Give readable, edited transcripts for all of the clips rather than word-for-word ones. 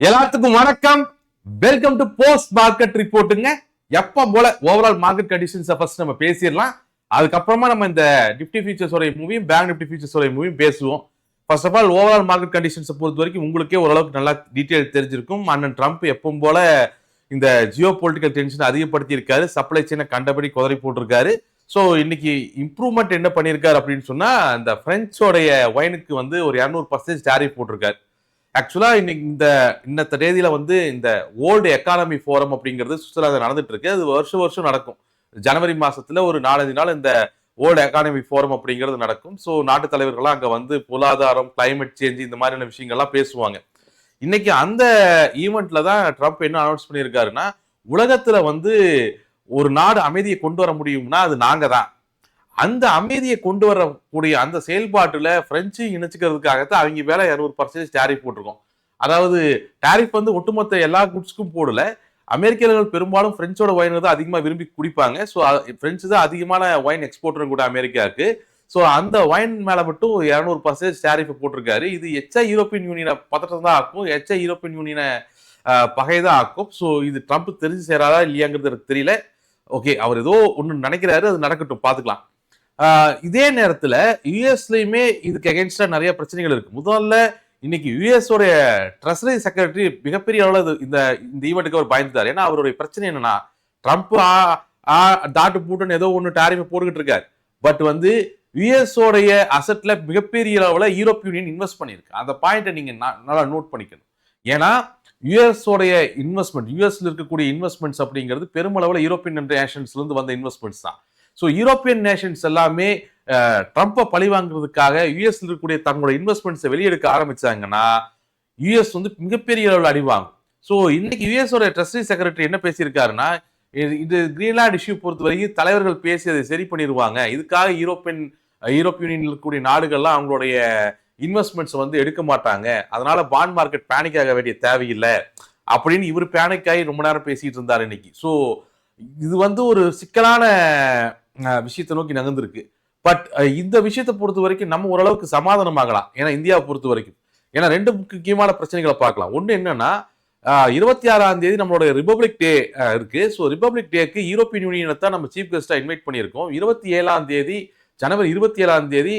எல்லாத்துக்கும் வணக்கம். Welcome to post market ரிப்போர்ட்டுங்க. எப்ப போல ஓவரால் மார்க்கெட் கண்டிஷன்ஸ் ஃபர்ஸ்ட் நம்ம பேசிடலாம். அதுக்கப்புறமா நம்ம இந்த நிப்டி ஃபியூச்சர்ஸோட மூவியும் பேங்க் நிப்டி ஃபியூச்சர்ஸோட மூவியும் பேசுவோம். First of all overall market கண்டிஷன்ஸை பொறுத்த வரைக்கும் உங்களுக்கே ஓரளவுக்கு நல்லா டீட்டெயில் தெரிஞ்சிருக்கும். அண்ணன் ட்ரம்ப் எப்பவும் போல இந்த ஜியோ பொலிட்டிக்கல் டென்ஷன் அதிகப்படுத்தி இருக்காரு. சப்ளை செயினை கண்டபடி குதறி போட்டிருக்காரு. ஸோ இன்னைக்கு இம்ப்ரூவ்மெண்ட் என்ன பண்ணியிருக்காரு அப்படின்னு சொன்னா, இந்த பிரெஞ்சோடைய ஒயினுக்கு வந்து ஒரு 200% டேரிஃப் போட்டிருக்காரு. ஆக்சுவலா இன்னைக்கு இந்த தேதியில வந்து இந்த வேர்ல்டு எக்கானமி ஃபோரம் அப்படிங்கிறது சுவிட்சர்லாந்து நடந்துட்டு இருக்கு. அது வருஷம் நடக்கும். ஜனவரி மாசத்துல ஒரு 4-5 நாள் இந்த வேர்ல்டு எக்கானமி ஃபோரம் அப்படிங்கிறது நடக்கும். ஸோ நாட்டு தலைவர்கள்லாம் அங்க வந்து பொருளாதாரம், கிளைமேட் சேஞ்ச் இந்த மாதிரியான விஷயங்கள்லாம் பேசுவாங்க. இன்னைக்கு அந்த ஈவெண்ட்ல தான் ட்ரம்ப் என்ன அனௌன்ஸ் பண்ணியிருக்காருன்னா, உலகத்துல வந்து ஒரு நாடு அமைதியை கொண்டு வர முடியும்னா அது நாங்க தான். அந்த அமைதியை கொண்டு வரக்கூடிய அந்த செயல்பாட்டுல பிரெஞ்சு இணைச்சுக்கிறதுக்காகத்தான் அவங்க மேல 200% டேரிஃப் போட்டிருக்கோம். அதாவது டேரிஃப் வந்து ஒட்டுமொத்த எல்லா குட்ஸ்க்கும் போடல. அமெரிக்கர்கள் பெரும்பாலும் பிரெஞ்சோட ஒயின் தான் அதிகமா விரும்பி குடிப்பாங்க. ஸோ பிரெஞ்சு தான் அதிகமான ஒயின் எக்ஸ்போர்ட்டரும் கூட அமெரிக்காவுக்கு. ஸோ அந்த ஒயின் மேல மட்டும் 200% டேரிஃப் போட்டிருக்காரு. இது எச்சா யூரோப்பியன் யூனியனை பதட்டம் தான் ஆக்கும், எச்சா யூரோப்பியன் யூனியனை பகைதான் ஆக்கும். ஸோ இது ட்ரம்ப் தெரிஞ்சு சேராதா இல்லையாங்கிறது எனக்கு தெரியல. ஓகே, அவர் ஏதோ ஒன்று நினைக்கிறாரு, அது நடக்கட்டும், பார்த்துக்கலாம். இதே நேரத்துல யுஎஸ்லயுமே இதுக்கு அகேன்ஸ்டா நிறைய பிரச்சனைகள் இருக்கு. முதல்ல இன்னைக்கு யுஎஸ் உடைய ட்ரெஷரி செக்ரட்டரி மிகப்பெரிய அளவுல இந்த ஈவெண்ட்டுக்கு அவர் பயந்துட்டார். ஏன்னா அவருடைய பிரச்சனை என்னன்னா, ட்ரம்ப் டாட்டு பூட்டுன்னு ஏதோ ஒன்று டாரிஃப் போட்டுக்கிட்டு இருக்காரு. பட் வந்து யுஎஸ் உடைய அசெட்ல மிகப்பெரிய அளவுல யூரோப் யூனியன் இன்வெஸ்ட் பண்ணிருக்கு. அந்த பாயிண்ட்டை நீங்க நல்லா நோட் பண்ணிக்கணும். ஏன்னா யுஎஸ் உடைய இன்வெஸ்ட்மெண்ட், யுஎஸ்ல இருக்கக்கூடிய இன்வெஸ்ட்மெண்ட்ஸ் அப்படிங்கிறது பெருமளவுல யூரோப்பியன் நேஷன்ஸ்ல இருந்து வந்த இன்வெஸ்ட்மெண்ட்ஸ் தான். ஸோ யூரோப்பியன் நேஷன்ஸ் எல்லாமே ட்ரம்ப்பை பழி வாங்குறதுக்காக யுஎஸ்ல இருக்கக்கூடிய தங்களோட இன்வெஸ்ட்மெண்ட்ஸை வெளியெடுக்க ஆரம்பிச்சாங்கன்னா யுஎஸ் வந்து மிகப்பெரிய அளவில் அடிவாங்கும். ஸோ இன்னைக்கு யுஎஸோட ட்ரெஷரி செக்ரட்டரி என்ன பேசியிருக்காருன்னா, இது கிரீன்லாண்ட் இஷ்யூ பொறுத்த வரைக்கும் தலைவர்கள் பேசி அதை சரி பண்ணிடுவாங்க. இதுக்காக யூரோப் யூனியன் இருக்கக்கூடிய நாடுகள்லாம் அவங்களுடைய இன்வெஸ்ட்மெண்ட்ஸ் வந்து எடுக்க மாட்டாங்க. அதனால பாண்ட் மார்க்கெட் பேனிக் ஆக வேண்டிய தேவையில்லை அப்படின்னு இவர் பேனிக் ஆகி ரொம்ப நேரம் பேசிட்டு இருந்தார் இன்னைக்கு. ஸோ இது வந்து ஒரு சிக்கலான விஷயத்தை நோக்கி நகர்ந்திருக்கு. பட் இந்த விஷயத்தை பொறுத்த வரைக்கும் நம்ம ஓரளவுக்கு சமாதானம் ஆகலாம். ஏன்னா இந்தியாவை பொறுத்த வரைக்கும், ஏன்னா ரெண்டு முக்கியமான பிரச்சனைகளை பார்க்கலாம். ஒன்று என்னன்னா, 26ஆம் தேதி நம்மளோட ரிபப்ளிக் டே இருக்கு. ஸோ ரிபப்ளிக் டேக்கு யூரோப்பியன் யூனியனை தான் நம்ம சீஃப் கெஸ்டா இன்வைட் பண்ணியிருக்கோம். 27ஆம் தேதி ஜனவரி 27ஆம் தேதி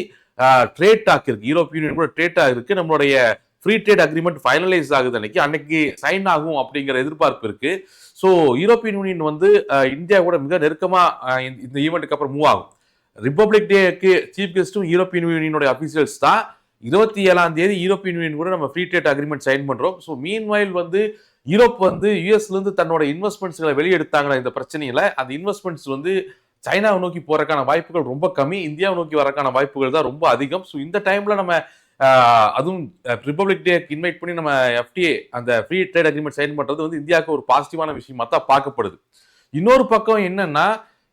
ட்ரேட் டாக் இருக்கு. யூரோப்பியன் யூனியன் கூட ட்ரேட் டாக் இருக்கு. நம்மளுடைய ஃப்ரீ ட்ரேட் அக்ரிமெண்ட் ஃபைனலைஸ் ஆகுது அன்னைக்கு சைன் ஆகும் அப்படிங்கிற எதிர்பார்ப்பு இருக்கு. ஸோ யூரோப்பியன் யூனியன் வந்து இந்தியா கூட மிக நெருக்கமா இந்த ஈவெண்ட்டுக்கு அப்புறம் மூவ் ஆகும். ரிபப்ளிக் டேக்கு சீஃப் கெஸ்டும் யூரோப்பியன் யூனியனோட அபிஷியல்ஸ் தான். 27ஆம் தேதி யூரோப்பியன் யூனியன் கூட நம்ம ஃப்ரீ ட்ரேட் அக்ரிமெண்ட் சைன் பண்றோம். ஸோ மீன்வைல் வந்து யூரோப் வந்து யூஎஸ்ல இருந்து தன்னோட இன்வெஸ்ட்மெண்ட்ஸ்களை வெளியெடுத்தாங்களா இந்த பிரச்சனையில, அந்த இன்வெஸ்ட்மெண்ட்ஸ் வந்து சைனாவை நோக்கி போறதுக்கான வாய்ப்புகள் ரொம்ப கம்மி, இந்தியாவை நோக்கி வரக்கான வாய்ப்புகள் தான் ரொம்ப அதிகம். ஸோ இந்த டைம்ல நம்ம அதுவும் ரிபப்ளிக் டே இன்வைட் பண்ணி நம்ம எஃப்டிஏ அந்த ஃப்ரீ ட்ரேட் அக்ரிமெண்ட் சைன் பண்றது வந்து இந்தியாவுக்கு ஒரு பாசிட்டிவான விஷயமா தான் பார்க்கப்படுது. இன்னொரு பக்கம் என்னன்னா,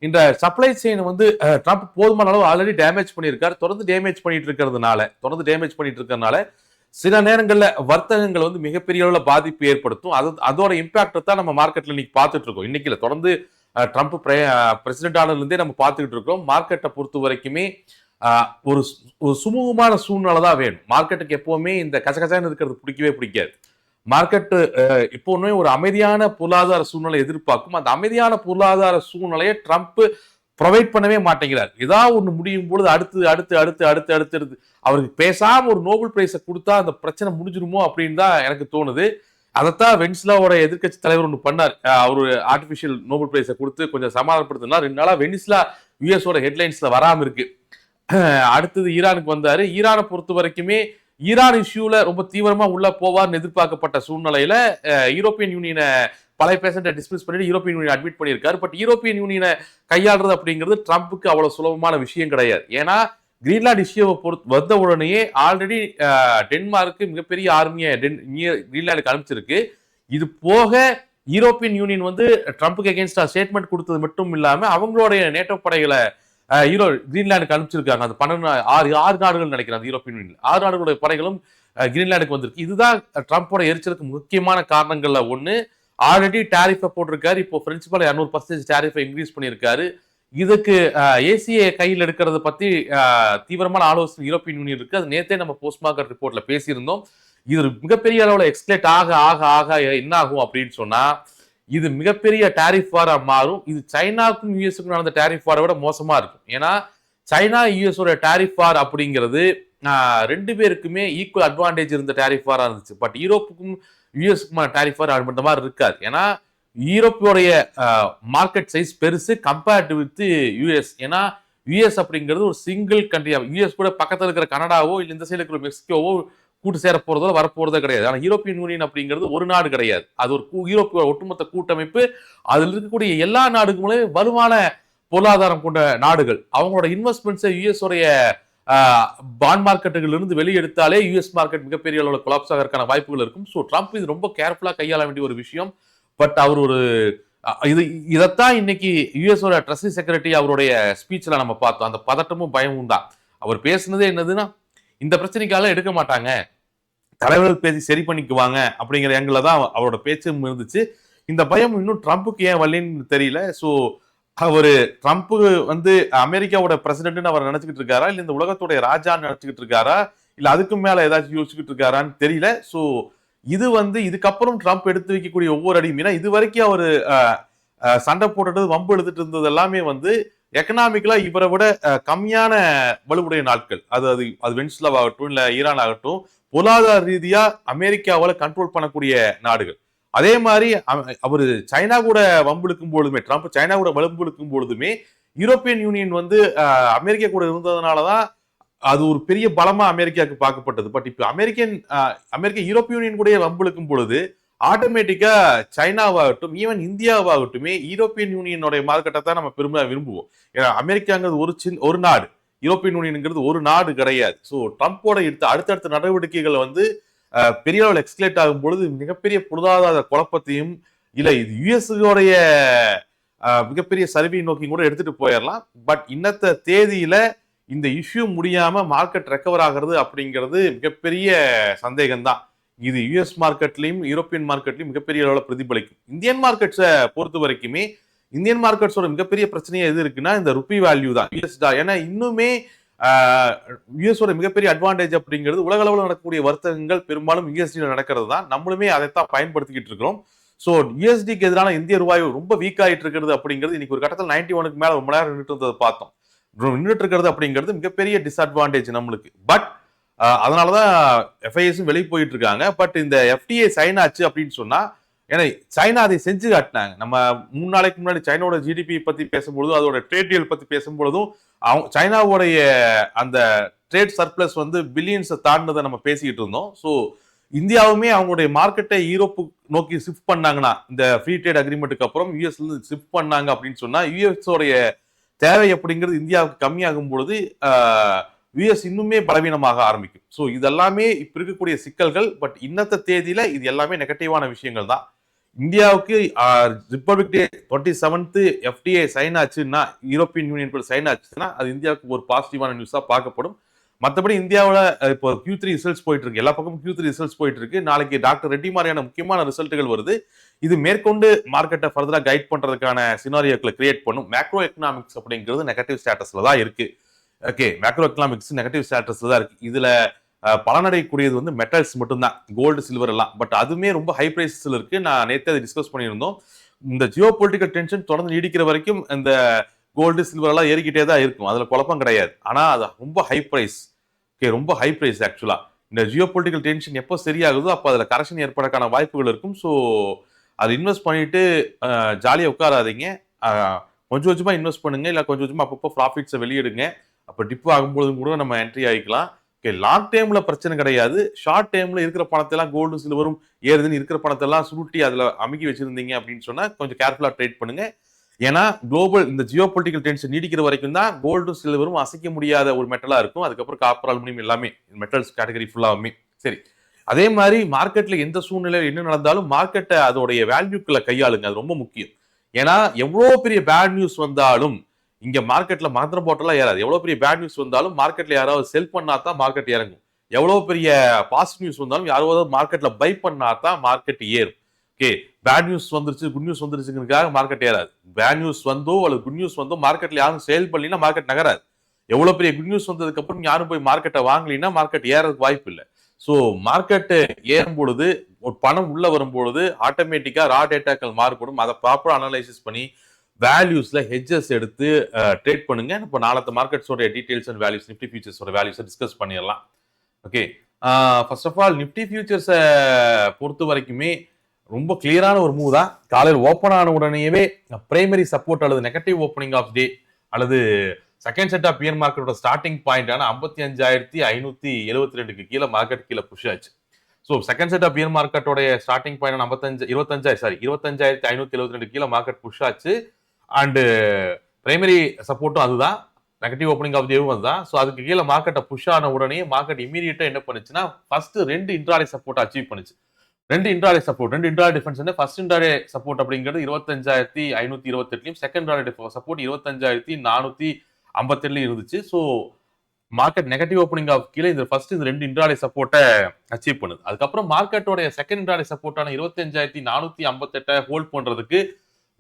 இந்த சப்ளை செயின் வந்து ட்ரம்ப் போதுமான அளவு ஆல்ரெடி டேமேஜ் பண்ணியிருக்காரு. தொடர்ந்து டேமேஜ் பண்ணிட்டு இருக்கிறதுனால சில நேரங்கள்ல வர்த்தகங்கள் வந்து மிகப்பெரிய அளவுல பாதிப்பு ஏற்படுத்தும். அதோட இம்பாக்ட் தான் நம்ம மார்க்கெட்ல இன்னைக்கு பார்த்துட்டு இருக்கோம். இன்னைக்கு தொடர்ந்து ட்ரம்ப் பிரசிடென்ட் ஆனதுல இருந்தே நம்ம பார்த்துக்கிட்டு இருக்கோம். மார்க்கெட்டை பொறுத்த வரைக்குமே ஒரு சுமூகமான சூழ்நிலை தான் வேணும். மார்க்கெட்டுக்கு எப்பவுமே இந்த கசகசான்னு இருக்கிறது பிடிக்காது. மார்க்கெட்டு எப்பவுமே ஒரு அமைதியான பொருளாதார சூழ்நிலை எதிர்பார்க்கும். அந்த அமைதியான பொருளாதார சூழ்நிலையை ட்ரம்ப் ப்ரொவைட் பண்ணவே மாட்டேங்கிறார். ஏதாவது ஒன்று முடியும் பொழுது அடுத்து அவருக்கு பேசாம ஒரு நோபல் பிரைஸை கொடுத்தா அந்த பிரச்சனை முடிஞ்சிருமோ அப்படின்னு தான் எனக்கு தோணுது. அதைத்தான் வெனிஸ்லாவோட எதிர்கட்சி தலைவர் ஒன்று பண்ணார். அவரு ஆர்டிபிஷியல் நோபல் பிரைஸை கொடுத்து கொஞ்சம் சமாதானப்படுத்தினா 2 நாளா வெனிஸ்லா யுஎஸோட ஹெட்லைன்ஸ்ல வராம இருக்கு. அடுத்தது ஈரானுக்கு வந்தாரு. ஈரானை பொறுத்த வரைக்குமே ஈரான் இஷ்யூல ரொம்ப தீவிரமா உள்ள போவார்னு எதிர்பார்க்கப்பட்ட சூழ்நிலையில யூரோப்பியன் யூனியனை பல பேசண்ட்டை டிஸ்மிஸ் பண்ணிட்டு யூரோப்பியன் யூனியன் அட்மிட் பண்ணியிருக்காரு. பட் யூரோப்பியன் யூனியனை கையாளுறது அப்படிங்கிறது ட்ரம்ப்புக்கு அவ்வளவு சுலபமான விஷயம் கிடையாது. ஏன்னா கிரீன்லாண்ட் இஷ்யூவை வந்த உடனேயே ஆல்ரெடி டென்மார்க்கு மிகப்பெரிய ஆர்மியை கிரீன்லாண்டுக்கு அனுப்பிச்சிருக்கு. இது போக யூரோப்பியன் யூனியன் வந்து ட்ரம்ப்புக்கு அகேன்ஸ்டா ஸ்டேட்மெண்ட் கொடுத்தது மட்டும் இல்லாம அவங்களுடைய நேட்டோ படைகளை கிரீன்லாண்டுக்கு அனுப்பிச்சிருக்காங்க. அது 6 நாடுகள் நினைக்கிறேன். யூரோப்பியன் யூனியன் 6 நாடுகளுடைய படைகளும் கிரீன்லாண்டுக்கு வந்திருக்கு. இதுதான் ட்ரம்ப்போட எரிச்சலுக்கு முக்கியமான காரணங்கள்ல ஒண்ணு. ஆல்ரெடி டேரிஃபை போட்டிருக்காரு. இப்போ பிரின்சிபல் 200% டேரிஃபை இன்க்ரீஸ் பண்ணியிருக்காரு. இதுக்கு ஏசிஏ கையில் எடுக்கிறத பத்தி தீவிரமான ஆலோசனை யூரோப்பியன் யூனியன் இருக்கு. அது நேத்தே நம்ம போஸ்ட் மார்க்கெட் ரிப்போர்ட்ல பேசியிருந்தோம். இது மிகப்பெரிய அளவுல எக்ஸ்கலேட் ஆக ஆக ஆக என்ன ஆகும் அப்படின்னு சொன்னா இது மிகப்பெரிய டாரிஃப் வாரா மாறும். இது சைனாக்கும் யூஎஸ்க்கும் நடந்த டாரிஃப் வாரை விட மோசமா இருக்கும். ஏன்னா சைனா யூஎஸோட டாரிஃப் வார் அப்படிங்கிறது ரெண்டு பேருக்குமே ஈக்குவல் அட்வான்டேஜ் இருந்த டாரிஃப் வாரா இருந்துச்சு. பட் யூரோப்புக்கும் யூஎஸ்க்குமான டாரிஃப் வார் அந்த மாதிரி இருக்காது. ஏன்னா யூரோப்போடைய மார்க்கெட் சைஸ் பெருசு கம்பேர்டு வித் யூஎஸ். ஏன்னா யூஎஸ் அப்படிங்கிறது ஒரு சிங்கிள் கண்ட்ரி. யூஎஸ் கூட பக்கத்தில் இருக்கிற கனடாவோ இல்லை இந்த சைடு இருக்கிற மெக்சிகோவோ கூட்டு சேர போறதோ வரப்போறதோ கிடையாது. ஆனா யூரோப்பியன் யூனியன் அப்படிங்கிறது ஒரு நாடு கிடையாது. அது ஒரு யூரோப்பிய ஒட்டுமொத்த கூட்டமைப்பு. அதில் இருக்கக்கூடிய எல்லா நாடுகளுமே வலுவான பொருளாதாரம் கொண்ட நாடுகள். அவங்களோட இன்வெஸ்ட்மெண்ட்ஸை யூஎஸ் உடைய பாண்ட் மார்க்கெட்டுகள் இருந்து வெளியெடுத்தாலே யூஎஸ் மார்க்கெட் மிகப்பெரிய அளவில் கொலாப்ஸ் ஆகிறதுக்கான வாய்ப்புகள் இருக்கும். ஸோ ட்ரம்ப் இது ரொம்ப கேர்ஃபுல்லா கையாள வேண்டிய ஒரு விஷயம். பட் அவர் ஒரு இதைத்தான் இன்னைக்கு யூஎஸோட ட்ரெஸரி செக்ரட்டரி அவருடைய ஸ்பீச்ல நம்ம பார்த்தோம். அந்த பதட்டமும் பயமும் தான். அவர் பேசுனதே என்னதுன்னா இந்த பிரச்சனைக்காக எடுக்க மாட்டாங்க, தலைவர்கள் பேசி சரி பண்ணிக்குவாங்க அப்படிங்கிற எங்களை தான் அவரோட பேச்சும் இருந்துச்சு. இந்த பயம் இன்னும் ட்ரம்ப்புக்கு ஏன் வரலன்னு தெரியல. ஸோ அவரு ட்ரம்ப் வந்து அமெரிக்காவோட பிரசிடென்ட்னு அவர் நினைச்சுக்கிட்டு இருக்காரா, இல்ல இந்த உலகத்துடைய ராஜான்னு நினைச்சுக்கிட்டு இருக்காரா, இல்ல அதுக்கு மேல ஏதாச்சும் யோசிச்சுக்கிட்டு இருக்காரான்னு தெரியல. ஸோ இது வந்து இதுக்கப்புறம் ட்ரம்ப் எடுத்து வைக்கக்கூடிய ஒவ்வொரு அடியும், ஏன்னா இது வரைக்கும் அவரு சண்டை போட்டுட்டு வம்பு எடுத்துட்டு இருந்தது எல்லாமே வந்து எக்கனாமிக்கலா இவரை விட கம்மியான வலுவுடைய நாட்கள். அது அது அது வெனிசுலா ஆகட்டும் இல்ல ஈரான் ஆகட்டும், பொருளாதார ரீதியா அமெரிக்காவால கண்ட்ரோல் பண்ணக்கூடிய நாடுகள். அதே மாதிரி அவரு சைனா கூட வம்புழுக்கும் பொழுதுமே, ட்ரம்ப் சைனா கூட வம்புழுக்கும் பொழுதுமே யூரோப்பியன் யூனியன் வந்து அமெரிக்கா கூட இருந்ததுனாலதான் அது ஒரு பெரிய பலமா அமெரிக்காவுக்கு பார்க்கப்பட்டது. பட் இப்ப அமெரிக்க யூரோப்பிய யூனியன் கூட வம்புழுக்கும் பொழுது ஆட்டோமேட்டிக்கா சைனாவாகட்டும் ஈவன் இந்தியாவாகட்டுமே யூரோப்பியன் யூனியனுடைய மார்க்கெட்டை தான் நம்ம பெருமையா விரும்புவோம். ஏன்னா அமெரிக்காங்கிறது ஒரு நாடு, யூரோப்பியன் யூனியனுங்கிறது ஒரு நாடு கிடையாது. ஸோ ட்ரம்போட எடுத்த அடுத்தடுத்த நடவடிக்கைகள் வந்து பெரிய அளவில் எக்ஸ்கலேட் ஆகும் பொழுது மிகப்பெரிய பொருளாதார குழப்பத்தையும் இல்லை இது யுஎஸ்டைய மிகப்பெரிய சரிவை நோக்கி கூட எடுத்துட்டு போயிடலாம். பட் இன்னத்த தேதியில இந்த இஷ்யூ முடியாம மார்க்கெட் ரெக்கவர் ஆகிறது அப்படிங்கிறது மிகப்பெரிய சந்தேகம் தான். இது யுஎஸ் மார்க்கெட்லயும் யூரோப்பியன் மார்க்கெட்லயும் மிகப்பெரிய அளவில் பிரதிபலிக்கும். இந்தியன் மார்க்கெட்ஸை பொறுத்த வரைக்குமே இந்தியன் மார்க்கெட்ஸோட மிகப்பெரிய பிரச்சனையே எது இருக்குன்னா இந்த ருப்பி வேல்யூ தான், யூஎஸ் டாலர். ஏன்னா இன்னுமே யூஎஸோட மிகப்பெரிய அட்வான்டேஜ் அப்படிங்கிறது உலக அளவில் நடக்கக்கூடிய வர்த்தகங்கள் பெரும்பாலும் யூஎஸ்டியில் நடக்கிறது தான். நம்மளுமே அதைத்தான் பயன்படுத்திக்கிட்டு இருக்கிறோம். ஸோ யூஎஸ்டிக்கு எதிரான இந்திய ரூபாய் ரொம்ப வீக் ஆகிட்டு இருக்கிறது அப்படிங்கிறது இன்னைக்கு ஒரு கட்டத்தில் 91க்கு மேல ரொம்ப நேரம் நின்றுட்டு இருந்ததை பார்த்தோம். நின்றுட்டு இருக்கிறது அப்படிங்கிறது மிகப்பெரிய டிஸ்அட்வான்டேஜ் நம்மளுக்கு. பட் அதனாலதான் எஃப்ஐஎஸும் வெளியே போயிட்டு இருக்காங்க. பட் இந்த எஃப்டிஏ சைன் ஆச்சு அப்படின்னு சொன்னா, ஏன்னா சைனா அதை செஞ்சு காட்டினாங்க. நம்ம 3 நாளைக்கு முன்னாடி சைனாவோட ஜிடிபி பத்தி பேசும்பொழுதும் அதோட ட்ரேட் டீல் பத்தி பேசும்பொழுதும் சைனாவோடைய அந்த ட்ரேட் சர்ப்ளஸ் வந்து பில்லியன்ஸை தாண்டினதை நம்ம பேசிக்கிட்டு இருந்தோம். ஸோ இந்தியாவுமே அவங்களுடைய மார்க்கெட்டை யூரோப்பு நோக்கி ஷிஃப்ட் பண்ணாங்கன்னா, இந்த ஃப்ரீ ட்ரேட் அக்ரிமெண்ட்டுக்கு அப்புறம் யூஎஸ்ல இருந்து ஷிஃப்ட் பண்ணாங்க அப்படின்னு சொன்னா யூஎஸோடைய தேவை அப்படிங்கிறது இந்தியாவுக்கு கம்மியாகும் பொழுது யுஎஸ் இன்னுமே பலவீனமாக ஆரம்பிக்கும். ஸோ இதெல்லாமே இப்ப இருக்கக்கூடிய சிக்கல்கள். பட் இன்னத்த தேதியில இது எல்லாமே நெகட்டிவான விஷயங்கள் தான். இந்தியாவுக்கு ரிப்பப்ளிக் டே 27th எஃப்டிஏ சைன் ஆச்சுன்னா, யூரோப்பியன் யூனியன் கூட சைன் ஆச்சுன்னா அது இந்தியாவுக்கு ஒரு பாசிட்டிவான நியூஸா பார்க்கப்படும். மற்றபடி இந்தியாவில் இப்போ Q3 ரிசல்ட்ஸ் போயிட்டு இருக்கு, எல்லா பக்கமும் Q3 ரிசல்ட்ஸ் போயிட்டு இருக்கு. நாளைக்கு டாக்டர் ரெட்டி மாதிரியான முக்கியமான ரிசல்ட்டுகள் வருது. இது மேற்கொண்டு மார்க்கெட்டை ஃபர்தரா கைட் பண்றதுக்கான சினாரியோக்களை கிரியேட் பண்ணும். மேக்ரோ எக்கனாமிக்ஸ் அப்படிங்கிறது நெகட்டிவ் ஸ்டேட்டஸ்ல தான் இருக்கு. ஓகே, மேக்ரோ எக்கனாமிக்ஸ் நெகட்டிவ் ஸ்டேட்டஸ்ல தான் இருக்கு. இதுல பலனடையக்கூடியது வந்து மெட்டல்ஸ் மட்டும்தான், கோல்டு சில்வர் எல்லாம். பட் அதுவுமே ரொம்ப ஹை பிரைஸஸ்ல இருக்கு. நான் நேற்று அதை டிஸ்கஸ் பண்ணியிருந்தோம். இந்த ஜியோ பொலிட்டிக்கல் டென்ஷன் தொடர்ந்து நீடிக்கிற வரைக்கும் இந்த கோல்டு சில்வர் எல்லாம் ஏறிக்கிட்டே தான் இருக்கும், அதுல குழப்பம் கிடையாது. ஆனா அது ரொம்ப ஹை பிரைஸ். ஓகே, ரொம்ப ஹை பிரைஸ் ஆக்சுவலா. இந்த ஜியோ பொலிட்டிக்கல் டென்ஷன் எப்போ சரியாகுதோ அப்போ அதுல கரெக்ஷன் ஏற்படக்கான வாய்ப்புகள் இருக்கும். ஸோ அது இன்வெஸ்ட் பண்ணிட்டு ஜாலியாக உட்காராதீங்க, கொஞ்சம் கொஞ்சமா இன்வெஸ்ட் பண்ணுங்க, இல்லை கொஞ்சம் கொஞ்சமா அப்பப்போ ப்ராஃபிட்ஸை வெளியிடுங்க. அப்போ டிப் ஆகும்போது கூட நம்ம என்ட்ரி ஆகிக்கலாம். ஓகே, லாங் டைம்ல பிரச்சனை கிடையாது. ஷார்ட் டைம்ல இருக்கிற பணத்தை எல்லாம் கோல்டு சில்வரும் ஏறுதுன்னு இருக்கிற பணத்தை எல்லாம் சுருட்டி அதுல அமுக்கி வச்சிருந்தீங்க அப்படின்னு சொன்னா கொஞ்சம் கேர்ஃபுல்லா ட்ரேட் பண்ணுங்க. ஏன்னா குளோபல் இந்த ஜியோ பொலிட்டிக்கல் டென்ஷன் நீடிக்கிற வரைக்கும் தான் கோல்டும் சில்வரும் அசைக்க முடியாத ஒரு மெட்டலா இருக்கும். அதுக்கப்புறம் காப்பர் அலுமினியம் எல்லாமே மெட்டல்ஸ் கேட்டகரி ஃபுல்லாவுமே சரி. அதே மாதிரி மார்க்கெட்ல எந்த சூழ்நிலையில் என்ன நடந்தாலும் மார்க்கெட்டை அதோடைய வேல்யூக்களை கையாளுங்க, அது ரொம்ப முக்கியம். ஏன்னா எவ்வளவு பெரிய பேட் நியூஸ் வந்தாலும் இங்க மார்க்கெட்ல மந்திர போட்டெல்லாம் ஏறாது. எவ்வளவு பெரிய பேட் நியூஸ் வந்தாலும் மார்க்கெட்ல யாராவது செல் பண்ணாதான் மார்க்கெட் இறங்கும். எவ்வளவு பெரிய பாசிட்டிவ் நியூஸ் வந்தாலும் யாராவது மார்க்கெட்ல பை பண்ணாதான் மார்க்கெட் ஏறும். ஓகே, பேட் நியூஸ் வந்துருச்சு குட் நியூஸ் வந்துருச்சுங்கிறதுக்காக மார்க்கெட் ஏறாது. பேட் நியூஸ் வந்தோ அல்லது குட் நியூஸ் வந்தோ மார்க்கெட்ல யாரும் சேல் பண்ணலன்னா மார்க்கெட் நகராது. எவ்வளவு பெரிய குட் நியூஸ் வந்ததுக்கு அப்புறம் யாரும் போய் மார்க்கெட்டை வாங்கலின்னா மார்க்கெட் ஏறதுக்கு வாய்ப்பு இல்லை. ஸோ மார்க்கெட் ஏறும் பொழுது ஒரு பணம் உள்ள வரும்பொழுது ஆட்டோமேட்டிக்கா ரா டேட்டாக்கள் மாறுபடும். அதை ப்ராப்பரா அனலைசிஸ் பண்ணி வேல்யூஸ்ல ஹெட்ஜஸ் எடுத்து ட்ரேட் பண்ணுங்க. இப்போ நாளத்த மார்க்கெட்ஸோட டீடைல்ஸ் அண்ட் வேல்யூஸ் நிஃப்டி ஃபியூச்சர்ஸோட வேல்யூஸை டிஸ்கஸ் பண்ணிடலாம். Okay, first of all Nifty ஃபியூச்சர்ஸை பொறுத்த வரைக்குமே ரொம்ப கிளியரான ஒரு மூவ் தான். காலையில் ஓப்பன் ஆன உடனேயே பிரைமரி சப்போர்ட் அல்லது நெகட்டிவ் ஓப்பனிங் ஆஃப் டே அல்லது செகண்ட் செட் ஆஃப் பியர் மார்க்கெட்டோட ஸ்டார்டிங் பாயிண்டான 55,572க்கு கீழே மார்க்கெட் கீழே புஷ் ஆச்சு. So second set of bear மார்க்கெட்டோட ஸ்டார்டிங் பாயிண்ட் 25,572 கீழே மார்க்கெட் புஷ் ஆச்சு. அண்டு பிரைமரி சப்போர்ட்டும் அதுதான், நெகட்டிவ் ஓப்பனிங் ஆஃப் டேவும் அதுதான். ஸோ அதுக்கு கீழே மார்க்கெட்டை புஷ் ஆன உடனே மார்க்கெட் இமீடியட்டா என்ன பண்ணுச்சுன்னா ஃபர்ஸ்ட் 2 இன்ட்ராடே சப்போர்ட் அச்சீவ் பண்ணுச்சு. 2 இன்ட்ராடே சப்போர்ட், 2 இன்ட்ராடே டிஃபென்ஸ் வந்து ஃபர்ஸ்ட் இன்ட்ராடே சப்போர்ட் அப்படிங்கிறது 25,528லையும் செகண்ட் இன்ட்ராடே சப்போர்ட் 25,458லையும் இருந்துச்சு. So market negative opening of கீழே இந்த ஃபர்ஸ்ட் இந்த 2 இன்ட்ராடே சப்போர்ட்டை அச்சீவ் பண்ணுது. அதுக்கப்புறம் மார்க்கெட்டோட செகண்ட் இன்ட்ராடே சப்போர்ட்டான 25,458 ஹோல்ட் பண்றதுக்கு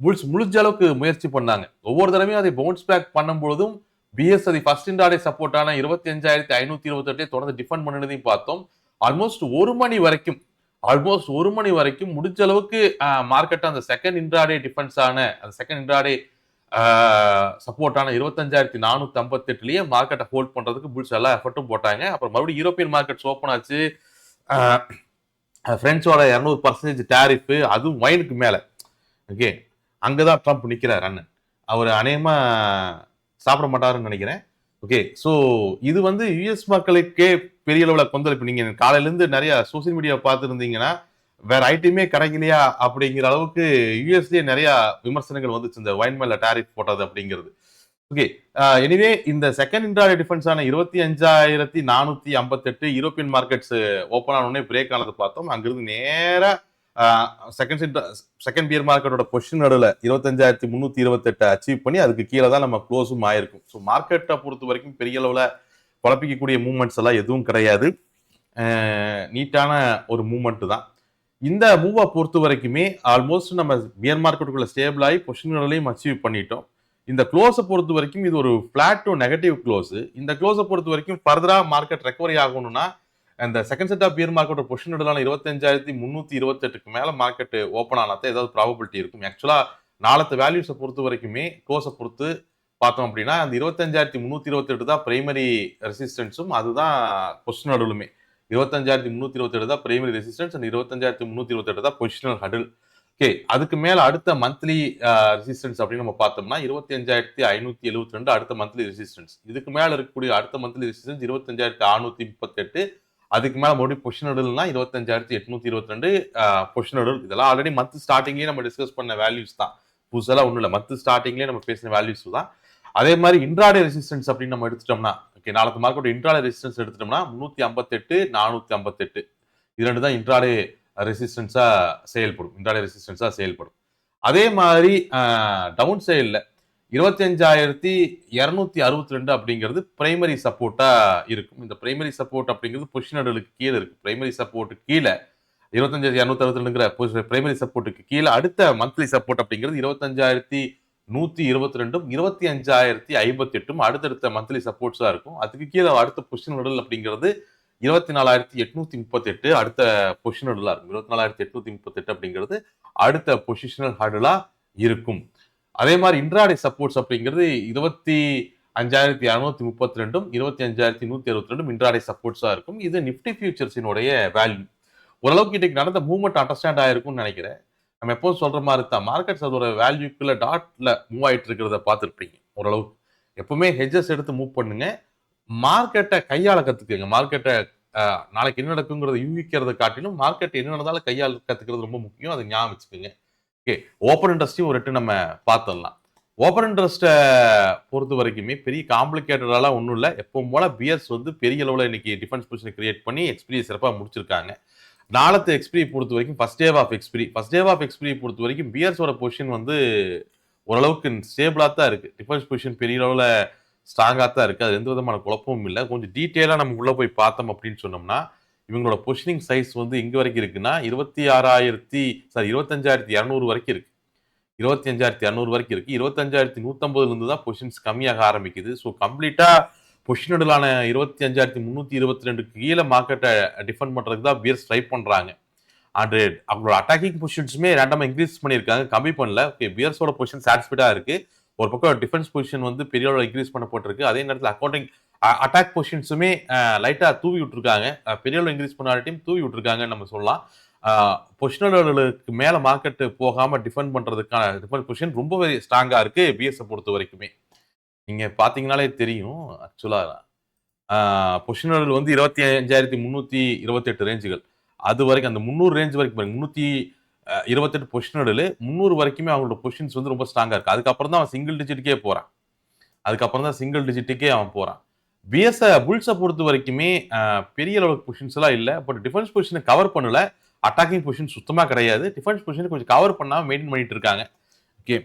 புல்ஸ் முடிஞ்ச அளவுக்கு முயற்சி பண்ணாங்க. ஒவ்வொரு தடவையும் அதை பவுன்ஸ் பேக் பண்ணும் பொழுதும் பிஎஸ் அது ஃபர்ஸ்ட் இன்ட்ராடே சப்போர்ட்டான 25,528 தொடர்ந்து டிஃபெண்ட் பண்ணினதையும் பார்த்தோம். ஆல்மோஸ்ட் ஒரு மணி வரைக்கும் முடிஞ்ச அளவுக்கு மார்க்கெட் அந்த செகண்ட் இன்ட்ராடே டிஃபென்ஸான அந்த செகண்ட் இன்ட்ராடே சப்போர்ட்டான 25,458லயே மார்க்கெட்டை ஹோல்ட் பண்றதுக்கு புல்ஸ் எல்லா எஃபர்ட்டும் போட்டாங்க. அப்புறம் மறுபடியும் யூரோப்பியன் மார்க்கெட்ஸ் ஓப்பன் ஆச்சு. பிரெஞ்சோட 200% டேரிஃப், அதுவும் வைனுக்கு மேல. ஓகே, அங்கதான் ட்ரம்ப் நிக்கிறார் அண்ணன். அவர் அநேகமா சாப்பிட மாட்டாருன்னு நினைக்கிறேன். ஓகே, ஸோ இது வந்து யூஎஸ் மக்களுக்கே பெரிய அளவில் கொந்தளிப்பு. நீங்க காலையில இருந்து நிறைய சோசியல் மீடியா பார்த்துருந்தீங்கன்னா வேற ஐட்டமே கிடைக்கலையா அப்படிங்கிற அளவுக்கு யூஎஸ்லயே நிறைய விமர்சனங்கள் வந்துச்சு இந்த வைன் மேல டாரிஃப் போட்டது அப்படிங்கிறது. ஓகே, எனிவே இந்த செகண்ட் இன்ட்ராடே டிஃபென்ஸான 25,458 யூரோப்பியன் மார்க்கெட்ஸ் ஓப்பன் ஆனோடனே பிரேக் ஆனது பார்த்தோம். அங்கிருந்து நேரா செகண்ட் பியர் மார்க்கெட்டோட பொசிஷன் நடுவில் 25,328 அச்சீவ் பண்ணி அதுக்கு கீழே தான் நம்ம க்ளோஸும் ஆயிருக்கும். ஸோ மார்க்கெட்டை பொறுத்த வரைக்கும் பெரிய அளவில் குழப்பிக்கக்கூடிய மூவ்மெண்ட்ஸ் எல்லாம் எதுவும் கிடையாது. நீட்டான ஒரு மூவ்மெண்ட் தான். இந்த மூவை பொறுத்த வரைக்குமே ஆல்மோஸ்ட் நம்ம பியர் மார்க்கெட்டுக்குள்ள ஸ்டேபிள் ஆகி பொசிஷன்களையும் அச்சீவ் பண்ணிட்டோம். இந்த க்ளோஸை பொறுத்த வரைக்கும் இது ஒரு ஃபிளாட் டு நெகட்டிவ் க்ளோஸ். இந்த க்ளோஸை பொறுத்த வரைக்கும் ஃபர்தரா மார்க்கெட் ரெக்கவரி ஆகணும்னா அந்த செகண்ட் செட் ஆஃப் பியர் மார்க்கெட்டோட பொசிஷன் நடுவில் 25,328க்கு மேல மார்க்கெட் ஓப்பன் ஆனாதான் ஏதாவது ப்ராபபிலிட்டி இருக்கும். ஆக்சுவலா நாளத்த வேல்யூஸை பொறுத்த வரைக்குமே க்ளோஸை பொறுத்து பார்த்தோம் அப்படின்னா அந்த 25,328 தான் பிரைமரி ரெசிஸ்டன்ஸும் அதுதான் பொசிஷன் நடுவுலுமே. 25,328 தான் பிரைமரி ரெசிஸ்டன்ஸ் அண்ட் 25,328 தான் பொசிஷனல் ஹடில். ஓகே, அதுக்கு மேல அடுத்த மந்த்லி ரெசிஸ்டன்ஸ் அப்படின்னு நம்ம பார்த்தோம்னா 25,572 அடுத்த மந்த்லி ரெசிஸ்டன்ஸ். இதுக்கு மேல இருக்கக்கூடிய அடுத்த மந்த்லி ரெசிஸ்டன்ஸ் 25,638. அதுக்கு மேல மறுபடியும் பொசிஷன் ஹடில்னா 25,822 பொசிஷன் ஹடில். இதெல்லாம் ஆல்ரெடி மந்த் ஸ்டார்டிங்லேயே நம்ம டிஸ்கஸ் பண்ண வேல்யூஸ் தான், புதுசெல்லாம் ஒன்றும் இல்லை. மந்த் ஸ்டார்டிங்லேயே நம்ம பேசின வேல்யூஸ் தான். அதே மாதிரி இன்ட்ராடே ரெசிஸ்டன்ஸ் அப்படின்னு நம்ம எடுத்துட்டோம்னா, ஓகே, நாளைக்கு மார்க்கெட் இன்ட்ராடே ரெசிஸ்டன்ஸ் எடுத்துட்டோம்னா 358, 458 இது ரெண்டு தான் இன்ட்ராடே ரெசிஸ்டன்ஸா செயல்படும். அதே மாதிரி டவுன் சைட்ல 25,262 அப்படிங்கிறது பிரைமரி சப்போர்ட்டா இருக்கும். இந்த பிரைமரி சப்போர்ட் அப்படிங்கிறது பொசிஷன் ஹடிலுக்கு கீழே இருக்கு. பிரைமரி சப்போர்ட் கீழே 25,262ங்கிற பிரைமரி சப்போர்ட்டுக்கு கீழே அடுத்த மந்த்லி சப்போர்ட் அப்படிங்கிறது 25,122, 25,058 அடுத்தடுத்த மந்த்லி சப்போர்ட்ஸா இருக்கும். அதுக்கு கீழே அடுத்த பொசிஷன் ஹடில் அப்படிங்கிறது 24,838 அடுத்த பொசிஷன் ஹடிலா இருக்கும். 24,838 அப்படிங்கிறது அடுத்த பொசிஷனல் ஹடிலா இருக்கும். அதே மாதிரி இன்ட்ராடே சப்போர்ட்ஸ் அப்படிங்கிறது 25,232, 25,162 இன்ட்ராடே சப்போர்ட்ஸா இருக்கும். இது நிப்டி ஃபியூச்சர்ஸினுடைய வேல்யூ. ஓரளவுக்கு இன்னைக்கு நடந்த மூவ்மெண்ட் அண்டர்ஸ்டாண்ட் ஆயிருக்கும்னு நினைக்கிறேன். நம்ம எப்போதும் சொல்ற மாதிரி தான் மார்க்கெட்ஸ் அதோட வேல்யூக்குள்ள டாட்ல மூவ் ஆயிட்டு இருக்கிறத பார்த்துருப்பீங்க. ஓரளவுக்கு எப்பவுமே ஹெட்ஜஸ் எடுத்து மூவ் பண்ணுங்க. மார்க்கெட்டை கையாள கத்துக்குங்க. மார்க்கெட்டை நாளைக்கு என்ன நடக்குங்கிறத யூகிக்கிறத காட்டிலும் மார்க்கெட் என்ன நடந்தாலும் கையாள கத்துக்கிறது ரொம்ப முக்கியம். அதை ஞாபகம் வச்சுக்கோங்க. ஓகே, ஓப்பன் இன்ட்ரெஸ்டையும் ஒரு ரெட்டு நம்ம பார்த்துடலாம். ஓப்பன் இன்ட்ரெஸ்ட்டை பொறுத்த வரைக்குமே பெரிய காம்ப்ளிகேட்டடாலாம் ஒன்றும் இல்லை. எப்பவும் போல பியர்ஸ் வந்து பெரிய அளவில் இன்னைக்கு டிஃபென்ஸ் பொசிஷனை கிரியேட் பண்ணி எக்ஸ்பீரியை சிறப்பாக முடிச்சிருக்காங்க. நாளത്തെ எக்ஸ்பிரி பொறுத்த வரைக்கும் ஃபர்ஸ்ட் டே ஆஃப் எக்ஸ்பிரி பொறுத்த வரைக்கும் பியர்ஸோட பொசிஷன் வந்து ஓரளவுக்கு ஸ்டேபிளாக தான் இருக்கு. டிஃபென்ஸ் பொசிஷன் பெரிய அளவில் ஸ்ட்ராங்காக தான் இருக்கு. அது எந்த விதமான குழப்பமும் இல்லை. கொஞ்சம் டீட்டெயிலாக நம்ம உள்ள போய் பார்த்தோம் அப்படின்னு சொன்னோம்னா இவங்களோட பொசிஷனிங் சைஸ் வந்து இங்க வரைக்கும் இருக்குன்னா 25,200 வரைக்கும் இருக்கு. 25,200 வரைக்கும் இருக்கு. 25,150 இருந்து தான் பொசிஷன்ஸ் கம்மியாக ஆரம்பிக்குது. ஸோ கம்ப்ளீட்டா பொசிஷனலான 25,322 கீழே மார்க்கெட்டை டிஃபெண்ட் பண்றதுக்கு தான் பியர்ஸ் ட்ரை பண்றாங்க. அண்ட் அவங்களோட அட்டாக்கிங் பொசிஷன்ஸுமே ரேண்டமா இன்க்ரீஸ் பண்ணியிருக்காங்க, கம்மி பண்ணல. ஓகே, பியர்ஸோட பொசிஷன் சாட்டிஸ்ஃபைடா இருக்கு. ஒரு பக்கம் டிஃபென்ஸ் பொசிஷன் வந்து பெரிய அளவில் இன்க்ரீஸ் பண்ணப்பட்டிருக்கு. அதே நேரத்தில் அட்டாக் பொசிஷன்ஸுமே லைட்டா தூவி விட்டுருக்காங்க. பெரிய அளவில் இன்க்ரீஸ் பண்ணாத டீம் தூவி விட்டுருக்காங்கன்னு நம்ம சொல்லலாம். பொசிஷனர்களுக்கு மேல மார்க்கெட் போகாம டிஃபெண்ட் பண்றதுக்கான டிஃபென்ஸ் பொசிஷன் ரொம்பவே ஸ்ட்ராங்கா இருக்கு பிஎஸ் பொறுத்த வரைக்குமே. நீங்க பாத்தீங்கன்னாலே தெரியும். ஆக்சுவலா பொசிஷனர்கள் வந்து 25,328 ரேஞ்சுகள். அது வரைக்கும் அந்த 300 ரேஞ்ச் வரைக்கும் பாருங்க. 328 பொசிஷனர்கள் 300 வரைக்குமே அவங்களோட பொசிஷன்ஸ் வந்து ரொம்ப ஸ்ட்ராங்கா இருக்கு. அதுக்கப்புறம் தான் அவன் சிங்கிள் டிஜிட்டுக்கே போறான். அவன் போறான். புல்ஸை பொறுத்த வரைக்குமே பெரிய அளவுக்கு பொசிஷன்ஸ் எல்லாம் இல்லை. பட் டிஃபென்ஸ் பொசிஷனை கவர் பண்ணல. அட்டாக்கிங் பொசிஷன் சுத்தமா கிடையாது. டிஃபென்ஸ் பொசிஷன் கொஞ்சம் கவர் பண்ணாம மெயின்டைன் பண்ணிட்டு இருக்காங்க. ஓகே,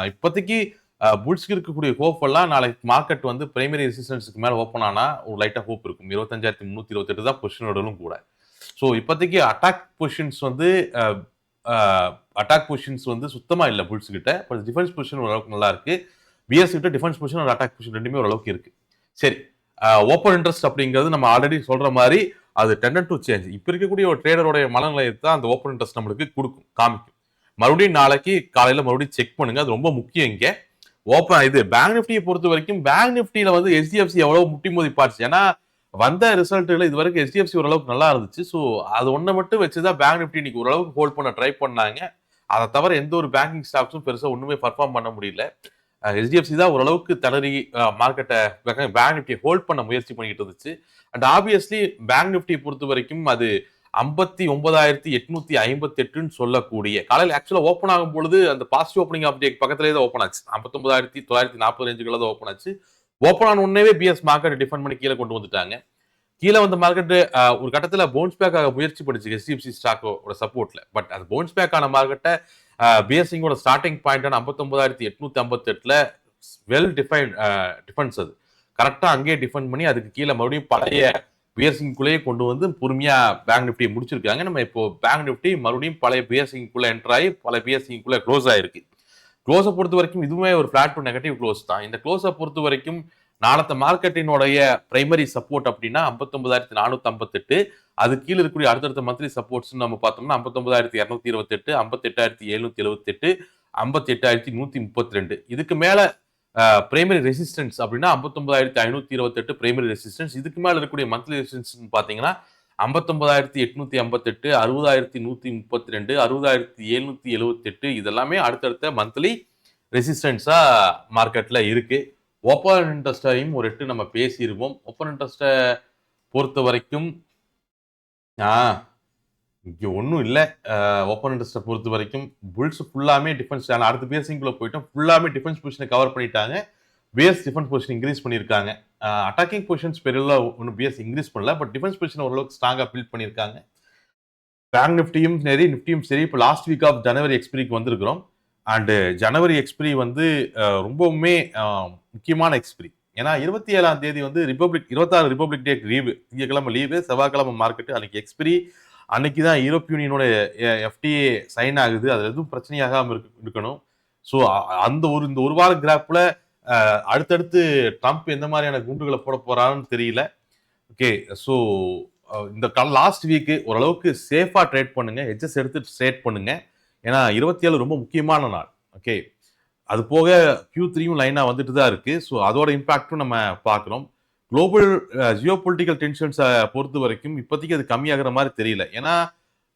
இப்போதைக்கு புல்ஸ்க்கு இருக்கக்கூடிய ஹோப் எல்லாம் நாளைக்கு மார்க்கெட் வந்து பிரைமரி ரெசிஸ்டன்ஸுக்கு மேல ஓப்பன் ஆனா ஒரு லைட்டா ஹோப் இருக்கும். 25,328 தான் பொசிஷனோடலும் கூட. ஸோ இப்போதைக்கு அட்டாக் பொசிஷன்ஸ் வந்து சுத்தமா இல்லை புல்ஸ் கிட்ட. பட் டிஃபென்ஸ் பொசிஷன் ஓரளவுக்கு நல்லா இருக்கு. பிஎஸ் கிட்ட டிஃபென்ஸ் பொசிஷன் ஒரு அட்டாக் பொசிஷன் ரெண்டுமே ஓரளவுக்கு இருக்கு. சரி, ஓப்பன் இன்ட்ரெஸ்ட் அப்படிங்கிறது நம்ம ஆல்ரெடி சொல்ற மாதிரி அது டெண்டன்ட் டு சேஞ்ச். இப்போ இருக்கக்கூடிய ஒரு ட்ரேடருடைய மனநிலையை தான் அந்த ஓப்பன் இன்ட்ரெஸ்ட் நம்மளுக்கு காமிக்கும். மறுபடியும் நாளைக்கு காலையில மறுபடியும் செக் பண்ணுங்க. அது ரொம்ப முக்கியம். இங்க இது பேங்க் நிஃப்டியை பொறுத்த வரைக்கும் பேங்க் நிஃப்டியில வந்து HDFC எவ்வளவு முட்டி மோதி பார்த்துச்சு. ஏன்னா வந்த ரிசல்ட்டுகள் இது வரைக்கும் HDFC ஓரளவுக்கு நல்லா இருந்துச்சு. ஸோ அது ஒன்றை மட்டும் வச்சுதான் பேங்க் நிஃப்டி இன்னைக்கு ஓரளவுக்கு ஹோல்ட் பண்ண ட்ரை பண்ணாங்க. அதை தவிர எந்த ஒரு பேங்கிங் ஸ்டாக்ஸும் பெருசா ஒண்ணுமே பர்ஃபார்ம் பண்ண முடியல. HDFC தான் ஓரளவுக்கு தளரி மார்க்கெட்டை பேங்க் நிஃப்டியை ஹோல்ட் பண்ண முயற்சி பண்ணிட்டு இருந்துச்சு. அண்ட் ஆப்வியஸ்லி பேங்க் நிஃப்டியை பொறுத்த வரைக்கும் அது 59,858 சொல்லக்கூடிய காலையில் ஆக்சுவலா ஓப்பன் ஆகும் பொழுது அந்த பாசிட்டிவ் ஓப்பனிங் ஆஃப் டே பக்கத்திலே தான் ஓப்பன் ஆச்சு. 59,940 ரேஞ்சுக்குள்ள தான் ஓப்பன் ஆச்சு. ஓப்பன் ஆன உடனே பிஎஸ் மார்க்கெட் டிஃபெண்ட் பண்ணி கீழே கொண்டு வந்துட்டாங்க. கீழே வந்த மார்க்கெட் ஒரு கட்டத்தில் பவுன்ஸ் பேக் ஆக முயற்சி பண்ணிச்சு HDFC ஸ்டாக்கோட சப்போர்ட்ல. பட் அது பவுன்ஸ் பேக் ஆன மார்க்கெட்டை பிஎஸ்சிங்கோட ஸ்டார்டிங் பாயிண்டான 59,858ல வெல் டிஃபைன்ட் டிஃபென்ஸ் அது கரெக்டா அங்கேயே டிஃபெண்ட் பண்ணி அதுக்கு கீழே மறுபடியும் பழைய பிஎஸ்சிங்குள்ளேயே கொண்டு வந்து பொறுமையா பேங்க் நிஃப்டியை முடிச்சிருக்காங்க. நம்ம இப்போ பேங்க் நிஃப்டி மறுபடியும் பழைய பிஎஸ்சிங்குள்ள என்டர் ஆகி பழைய பிஎஸ்சிங்குள்ள க்ளோஸ் ஆயிருக்கு. க்ளோஸை பொறுத்த வரைக்கும் இதுவுமே ஒரு ஃபிளாட் டு நெகட்டிவ் க்ளோஸ் தான். இந்த க்ளோஸை பொறுத்த வரைக்கும் நாளத்த மார்க்கெட்டினுடைய பிரைமரி சப்போர்ட் அப்படின்னா 59,458. அது கீழே இருக்கக்கூடிய அடுத்தடுத்த மந்த்லி சப்போர்ட்ஸ் நம்ம பார்த்தோம்னா 59,228, 58,778, 58,132. இதுக்கு மேல பிரைமரி ரெசிஸ்டன்ஸ் அப்படின்னா 59,528 பிரைமரி ரெசிஸ்டன்ஸ். இதுக்கு மேல இருக்கக்கூடிய மந்த்லி ரெசிஸ்டன்ஸ் பாத்தீங்கன்னா 59,858, 60,132, 60,778. இதெல்லாமே அடுத்தடுத்த மந்த்லி ரெசிஸ்டன்ஸா மார்க்கெட்ல இருக்கு. ஓப்பன் இன்ட்ரெஸ்டையும் ஒரு 8 நம்ம பேசியிருப்போம். ஓப்பன் இன்ட்ரெஸ்ட்டை பொறுத்த வரைக்கும் இங்கே ஒன்றும் இல்லை. ஓப்பன் இன்ட்ரெஸ்ட்டை பொறுத்த வரைக்கும் புல்ஸ் ஃபுல்லாமே டிஃபென்ஸ் அடுத்த பிஎஸ்சிங்குள்ள போயிட்டோம். ஃபுல்லாமே டிஃபென்ஸ் பொசிஷனை கவர் பண்ணிட்டாங்க. பிஎஸ் டிஃபென்ஸ் பொசிஷன் இன்க்ரீஸ் பண்ணியிருக்காங்க. அட்டாக்கிங் பொசிஷன்ஸ் பெரிய ஒன்றும் பிஎஸ் இன்க்ரீஸ் பண்ணல. பட் டிஃபென்ஸ் பொசிஷன் ஓரளவுக்கு ஸ்ட்ராங்காக பில்ட் பண்ணியிருக்காங்க. பேங்க் நிஃப்டியும் சரி நிஃப்டியும் சரி இப்போ லாஸ்ட் வீக் ஆஃப் ஜனவரி எக்ஸ்பிரிக்கு வந்திருக்கிறோம். அண்டு ஜனவரி எக்ஸ்பிரி வந்து ரொம்பவுமே முக்கியமான எக்ஸ்பிரி. ஏன்னா 27ஆம் தேதி வந்து 26 ரிபப்ளிக் டே லீவு, திங்கக்கிழமை லீவு, செவ்வாய்க்கிழமை மார்க்கெட்டு. அன்னைக்கு எக்ஸ்பிரி. அன்னைக்கு தான் யூரோப் யூனியனோட FTA சைன் ஆகுது. அது எதுவும் பிரச்சனையாகாம இருக்கணும். ஸோ அந்த இந்த ஒரு வார கிராப்ல அடுத்தடுத்து ட்ரம்ப் எந்த மாதிரியான குண்டுகளை போட போறான்னு தெரியல. ஓகே, ஸோ இந்த லாஸ்ட் வீக்கு ஓரளவுக்கு சேஃபா ட்ரேட் பண்ணுங்க. ஹெட்ஜஸ் எடுத்து ட்ரேட் பண்ணுங்க. ஏன்னா 27 ரொம்ப முக்கியமான நாள். ஓகே, அது போக Q3யும் லைனா வந்துட்டு தான் இருக்கு. ஸோ அதோட இம்பாக்டும் நம்ம பார்க்குறோம். குளோபல் ஜியோ பொலிட்டிக்கல் டென்ஷன்ஸை பொறுத்த வரைக்கும் இப்போதைக்கு அது கம்மியாகிற மாதிரி தெரியல. ஏன்னா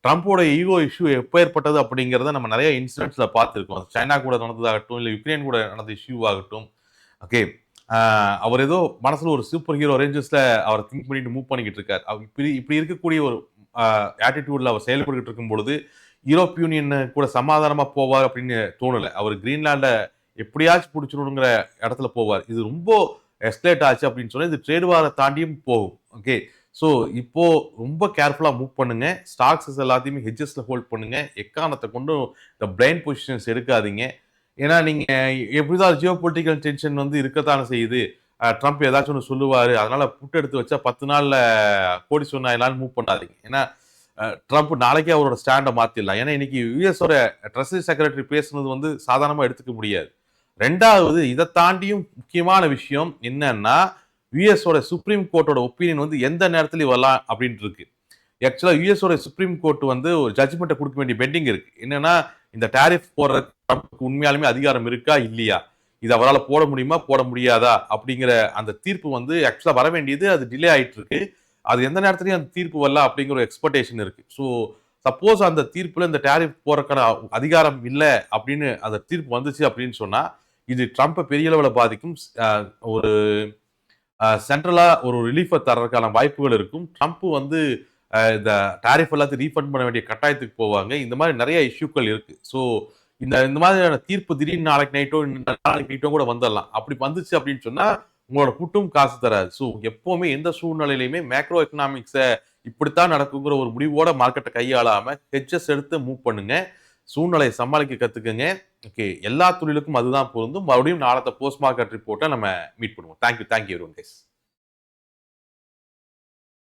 ட்ரம்ப்போட ஈகோ இஷ்யூ எப்போ ஏற்பட்டது அப்படிங்கிறத நம்ம நிறைய இன்சிடென்ட்ஸ்ல பார்த்துருக்கோம். சைனா கூட நடந்ததாகட்டும், இல்லை யுக்ரைன் கூட நடந்த இஷ்யூ ஆகட்டும். ஓகே, அவர் ஏதோ மனசுல ஒரு சூப்பர் ஹீரோ ரேஞ்சஸ்ல அவர் திங்க் பண்ணிட்டு மூவ் பண்ணிக்கிட்டு இருக்காரு. இப்படி இருக்கக்கூடிய ஒரு ஆட்டிடியூட்ல அவர் செயல்பட்டு இருக்கும் பொழுது யூரோப் யூனியன் கூட சமாதானமா போவார் அப்படின்னு தோணல. அவர் கிரீன்லாண்டை எப்படியாச்சும் பிடிச்சிடணுங்கிற இடத்துல போவார். இது ரொம்ப எஸ்கலேட் ஆச்சு அப்படின்னு சொன்னா இது ட்ரேட் வாரை தாண்டியும் போகும். ஓகே, ஸோ இப்போ ரொம்ப கேர்ஃபுல்லா மூவ் பண்ணுங்க. ஸ்டாக்ஸஸ் எல்லாத்தையுமே ஹெட்ஜஸ்ல ஹோல்ட் பண்ணுங்க. எக்காரணத்தை கொண்டு இந்த பிளைண்ட் பொசிஷன்ஸ் எடுக்காதீங்க. ஏன்னா நீங்க எப்படிதான் ஜியோ பொலிட்டிக்கல் டென்ஷன் வந்து இருக்கத்தானே செய்யுது. ட்ரம்ப் ஏதாச்சும் ஒன்று சொல்லுவாரு, அதனால புட்டு எடுத்து வச்சா 10 நாள்ல கோடி சொன்னாயிலான்னு மூவ் பண்ணாதீங்க. ஏன்னா ட்ரம்ப் நாளைக்கே அவரோட ஸ்டாண்டை மாத்திடலாம். ஏன்னா இன்னைக்கு யூஎஸோட ட்ரெஸரி செக்ரட்டரி பேசுனது வந்து சாதாரணமா எடுத்துக்க முடியாது. ரெண்டாவது, இதை தாண்டியும் முக்கியமான விஷயம் என்னன்னா யுஎஸோட சுப்ரீம் கோர்ட்டோட ஒப்பீனியன் வந்து எந்த நேரத்துலயும் வரலாம் அப்படின்ட்டு இருக்கு. ஆக்சுவலா யுஎஸோட சுப்ரீம் கோர்ட் வந்து ஒரு ஜட்ஜ்மெண்ட்டை கொடுக்க வேண்டிய பெண்டிங் இருக்கு. என்னன்னா, இந்த டாரிஃப் போடுற ட்ரம்ப்க்கு உண்மையாலுமே அதிகாரம் இருக்கா இல்லையா, இது அவரால் போட முடியுமா போட முடியாதா அப்படிங்கிற அந்த தீர்ப்பு வந்து ஆக்சுவலா வர வேண்டியது அது டிலே ஆயிட்டு இருக்கு. அது எந்த நேரத்துலயும் அந்த தீர்ப்பு வரல அப்படிங்கிற ஒரு எக்ஸ்பெக்டேஷன் இருக்கு. ஸோ சப்போஸ் அந்த தீர்ப்புல இந்த டாரிஃப் போறதுக்கான அதிகாரம் இல்லை அப்படின்னு அந்த தீர்ப்பு வந்துச்சு அப்படின்னு சொன்னா, இது ட்ரம்ப்பை பெரிய அளவில் பாதிக்கும். ஒரு சென்ட்ரலா ஒரு ரிலீஃபை தர்றதுக்கான வாய்ப்புகள் இருக்கும். ட்ரம்ப் வந்து இந்த டாரிஃப் எல்லாத்தையும் ரீஃபண்ட் பண்ண வேண்டிய கட்டாயத்துக்கு போவாங்க. இந்த மாதிரி நிறைய இஷ்யூக்கள் இருக்கு. ஸோ இந்த இந்த மாதிரியான தீர்ப்பு திடீர்னு நாளைக்கு நைட்டோ நாளைக்கு நைட்டோ கூட வந்துடலாம். அப்படி வந்துச்சு அப்படின்னு சொன்னா உங்களோட புட்டும் காசு தராது. ஸோ எப்பவுமே எந்த சூழ்நிலையிலுமே மேக்ரோ எக்கனாமிக்ஸை இப்படித்தான் நடக்குங்கிற ஒரு முடிவோட மார்க்கெட்டை கையாளாம ஹெட்ஜஸ் எடுத்து மூவ் பண்ணுங்க. சூழ்நிலையை சமாளிக்க கத்துக்குங்க. ஓகே, எல்லா தொழிலுக்கும் அதுதான் பொருந்தும். மறுபடியும் நாளത്തെ போஸ்ட் மார்க்கெட் ரிப்போர்ட்டை நம்ம மீட் பண்ணுவோம். Thank you everyone guys.